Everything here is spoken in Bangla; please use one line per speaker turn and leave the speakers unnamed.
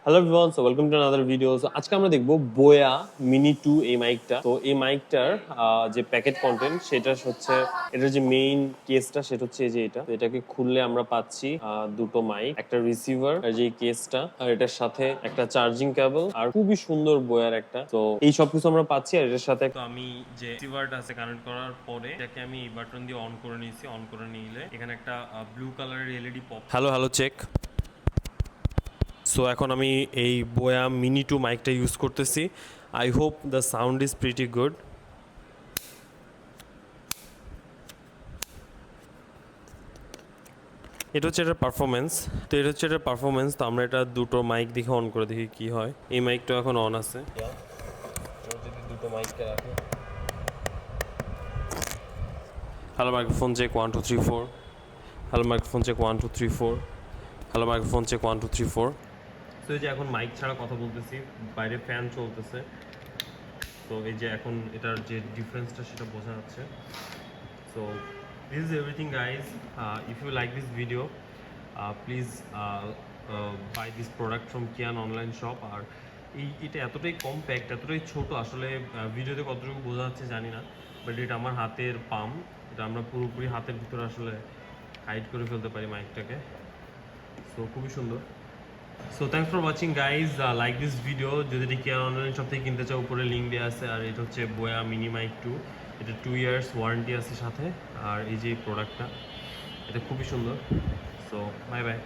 Hello everyone, so welcome to another video. আজকে আমরা দেখবো বোয়া মিনি 2 এই মাইকটা। তো এই মাইকটার যে প্যাকেট কন্টেন্ট সেটা হচ্ছে, এটার যে মেইন কেসটা সেটা হচ্ছে এই যে এটা। তো এটাকে খুললে আমরা পাচ্ছি দুটো মাইক, একটা রিসিভার আর যে কেসটা, আর এটার সাথে একটা চার্জিং কেবল আর খুবই সুন্দর বোয়ার একটা। তো এই সব কিছু আমরা পাচ্ছি। আর এটার সাথে তো আমি যে রিসিভারটা আছে কানেক্ট করার পরে এটাকে আমি এই বাটন দিয়ে অন করে নিয়েছি। অন করে নিলে এখানে একটা ব্লু কালারের LED pop. Hello check. So এখন আমি এই বোয়া মিনি 2 মাইকটা ইউজ করতেছি। I hope the sound is pretty good. এটা হচ্ছে এটার পারফরমেন্স। তো আমরা এটা দুটো মাইক দেখে অন করে দেখি কি হয়। এই মাইকটা এখন অন আছে। যদি দুটো মাইকটা রাখি, hello microphone check 1 2 3 4, hello microphone check 1 2 3 4, hello microphone check 1 2 3 4। তো এই যে এখন মাইক ছাড়া কথা বলতেছি, বাইরে ফ্যান চলতেছে। তো এই যে এখন এটার যে ডিফারেন্সটা সেটা বোঝা যাচ্ছে। So this is everything, guys. If you like this video, please buy this product from Kian online shop. আর এটা এতটাই কম্প্যাক্ট, এতটাই ছোট, আসলে ভিডিওতে কতটুকু বোঝা যাচ্ছে জানি না, বাট এটা আমার হাতের পাম। এটা আমরা পুরোপুরি হাতের ভিতরে আসলে হাইড করে ফেলতে পারি মাইকটাকে। সো খুবই সুন্দর। So thanks for watching guys, like this video. যদি এটা কেয়ার অনলাইন সব থেকে কিনতে চাও, উপরে লিঙ্ক দেওয়া আছে। আর এটা হচ্ছে বোয়া মিনি মাইক 2, এটা 2 ইয়ার্স ওয়ারেন্টি আছে সাথে। আর এই যে প্রোডাক্টটা, এটা খুবই সুন্দর। So bye bye.